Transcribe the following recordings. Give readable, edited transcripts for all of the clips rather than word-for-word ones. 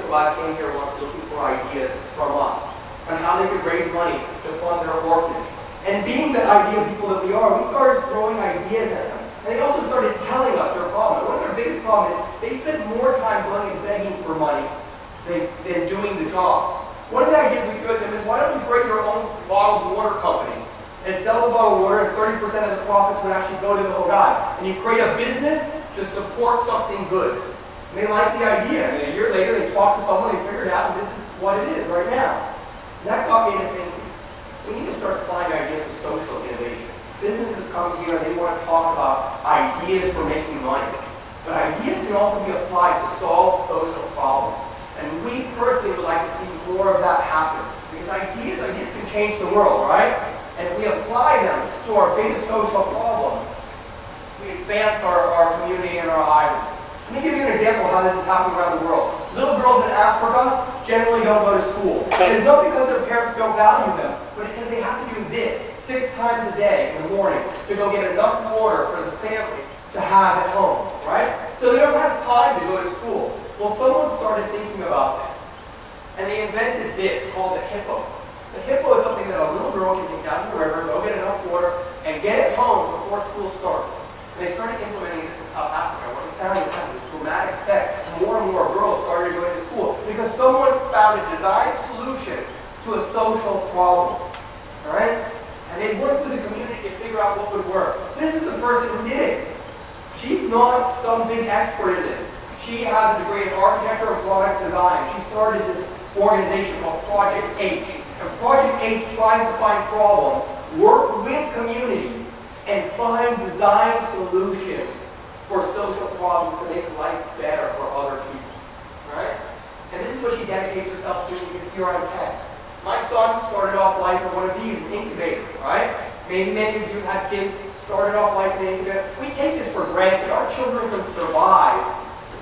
lad came here once looking for ideas from us on how they could raise money to fund their orphanage. And being the idea people that we are, we started throwing ideas at them. And they also started telling us their problem. One of their biggest problems is they spend more time going and begging for money than doing the job. One of the ideas we threw at them is, why don't you create your own bottled water company and sell the bottled water, and 30% of the profits would actually go to the whole guy. And you create a business to support something good. And they like the idea. And a year later, they talked to someone, they figured out, and this is what it is right now. And that got me into thinking, we need to start applying ideas to social innovation. Businesses come here and they want to talk about ideas for making money. But ideas can also be applied to solve social problems. And we personally would like to see more of that happen. Because ideas can change the world, right? And if we apply them to our biggest social problems, we advance our community and our island. Let me give you an example of how this is happening around the world. Little girls in Africa generally don't go to school. And it's not because their parents don't value them, but because they have to do this 6 times a day in the morning to go get enough water for the family to have at home, right? So they don't have time to go to school. Well, someone started thinking about this, and they invented this called the hippo. The hippo is something that a little girl can take down to the river, go get enough water, and get it home before school starts. And they started implementing this in South Africa. What they found is having this dramatic effect. More and more girls started going to school because someone found a design solution to a social problem. All right? And they worked with the community to figure out what would work. This is the person who did it. She's not some big expert in this. She has a degree in architecture and product design. She started this organization called Project H. And Project H tries to find problems, work with communities, and find design solutions for social problems to make life better for other people. Right? And this is what she dedicates herself to. You can see her on pen. My son started off life in one of these, an incubator, right? Maybe many of you had kids started off life in an incubator. We take this for granted. Our children can survive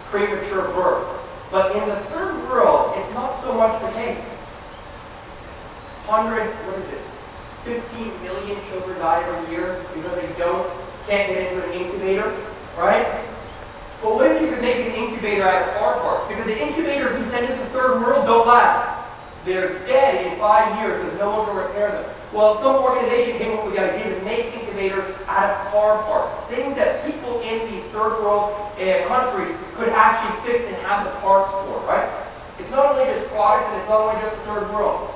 premature birth. But in the third world, it's not so much the case. 15 million children die every year because they can't get into an incubator, right? But what if you could make an incubator out of car parts? Because the incubators we send to the third world don't last. They're dead in 5 years because no one can repair them. Well, some organization came up with the idea to make incubators out of car parts. Things that people in these third world countries could actually fix and have the parts for, right? It's not only just products and it's not only just the third world.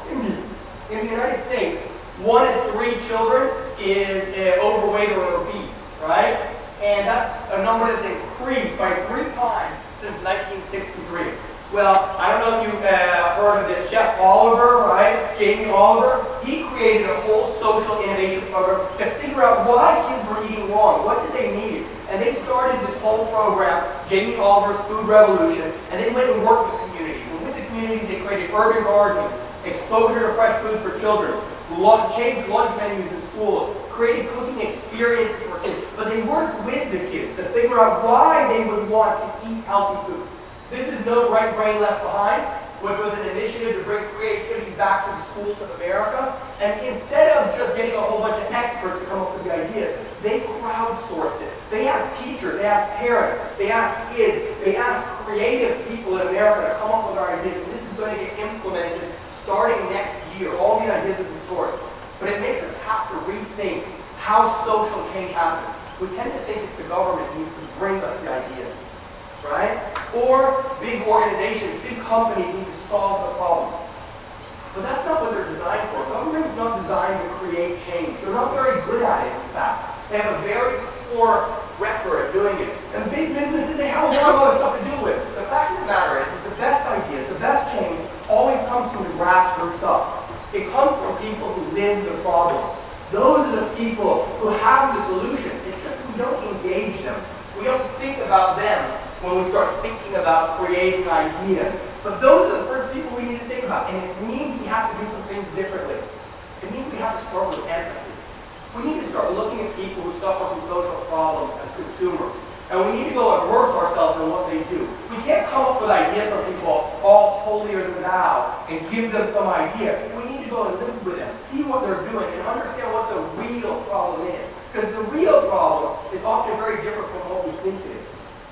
In the United States, 1 in 3 children is overweight or obese, right? And that's a number that's increased by 3 times since 1963. Well, I don't know if you've heard of this Chef Oliver, right? Jamie Oliver. He created a whole social innovation program to figure out why kids were eating wrong. What did they need? And they started this whole program, Jamie Oliver's Food Revolution, and they went and worked with communities. And with the communities, they created urban gardening, exposure to fresh food for children, changed lunch menus in schools, created cooking experiences for kids. But they worked with the kids to figure out why they would want to eat healthy food. This is No Right Brain Left Behind, which was an initiative to bring creativity back to the schools of America. And instead of just getting a whole bunch of experts to come up with the ideas, they crowdsourced it. They asked teachers, they asked parents, they asked kids, they asked creative people in America to come up with our ideas. And this is going to get implemented starting next year. All the ideas have been sourced. But it makes us have to rethink how social change happens. We tend to think it's the government that needs to bring us the ideas, right? Or big organizations, big companies need to solve the problem. But that's not what they're designed for. Government's not designed to create change. They're not very good at it, in fact. They have a very poor record of doing it. And big businesses, they have a lot of other stuff to do with. The fact of the matter is the best ideas, the best change always comes from the grassroots up. It comes from people who live the problem. Those are the people who have the solutions. It's just we don't engage them. We don't think about them when we start thinking about creating ideas. But those are the first people we need to think about. And it means we have to do some things differently. It means we have to start with empathy. We need to start looking at people who suffer from social problems as consumers. And we need to go immerse ourselves in what they do. We can't come up with ideas from people all holier than thou and give them some idea. We need to go and live with them, see what they're doing, and understand what the real problem is. Because the real problem is often very different from what we think it is.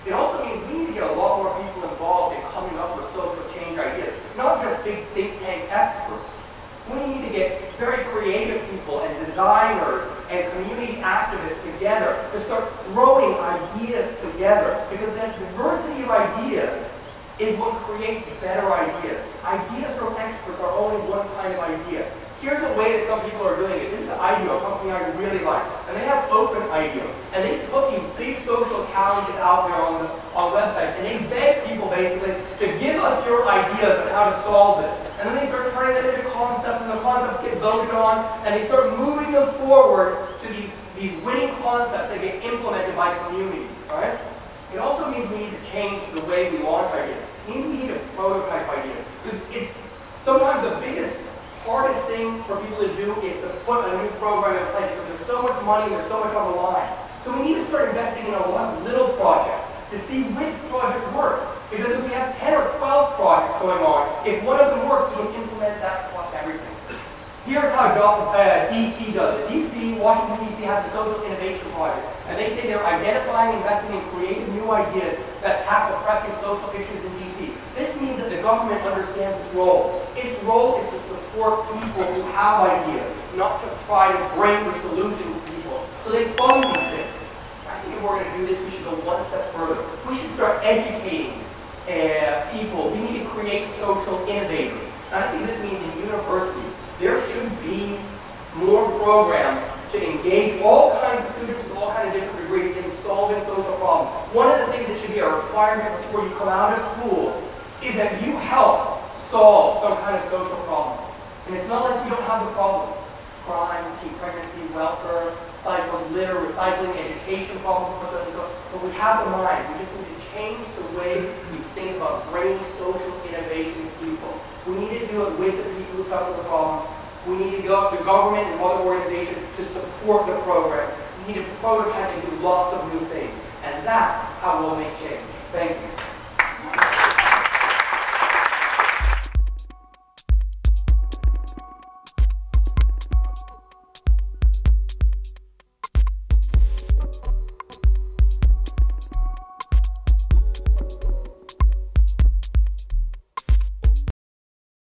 It also means we need to get a lot more people involved in coming up with social change ideas. We need to get very creative people and designers and community activists together to start throwing ideas together, because that diversity of ideas is what creates better ideas. Ideas from experts are only one kind of idea. Here's a way that some people are doing it. This is IDEO, a company I really like. And they have open IDEO. And they put these big social challenges out there on websites. And they beg people basically to give us your ideas on how to solve this. And then they start turning them into concepts, and the concepts get voted on, and they start moving them forward to these winning concepts that get implemented by community. Right? It also means we need to change the way we launch ideas. It means we need to prototype ideas. Because it's sometimes the hardest thing for people to do is to put a new program in place, because there's so much money and there's so much on the line. So we need to start investing in a lot of little projects to see which project works. Because if we have 10 or 12 projects going on, if one of them works, we can implement that plus everything. Here's how DC does it. Washington, D.C. has a social innovation project, and they say they're identifying, investing in creative new ideas that tackle pressing social issues in D.C. This means that the government understands its role. Its role is to support people who have ideas, not to try to bring the solution to people. So they fund these things. I think if we're going to do this, we should go one step further. We should start educating people. We need to create social innovators. And I think this means in universities, there should be more programs to engage all kinds of students with all kinds of different degrees in solving social problems. One of the things that should be a requirement before you come out of school is that you help solve some kind of social problem. And it's not like you don't have the problem. Crime, teen pregnancy, welfare, cycles, litter, recycling, education problems, but we have the mind. We just need to change the way we think about bringing social innovation to people. We need to do it with the people who suffer the problems. We need to go to government and other organizations to support the program. We need to prototype and do lots of new things. And that's how we'll make change. Thank you.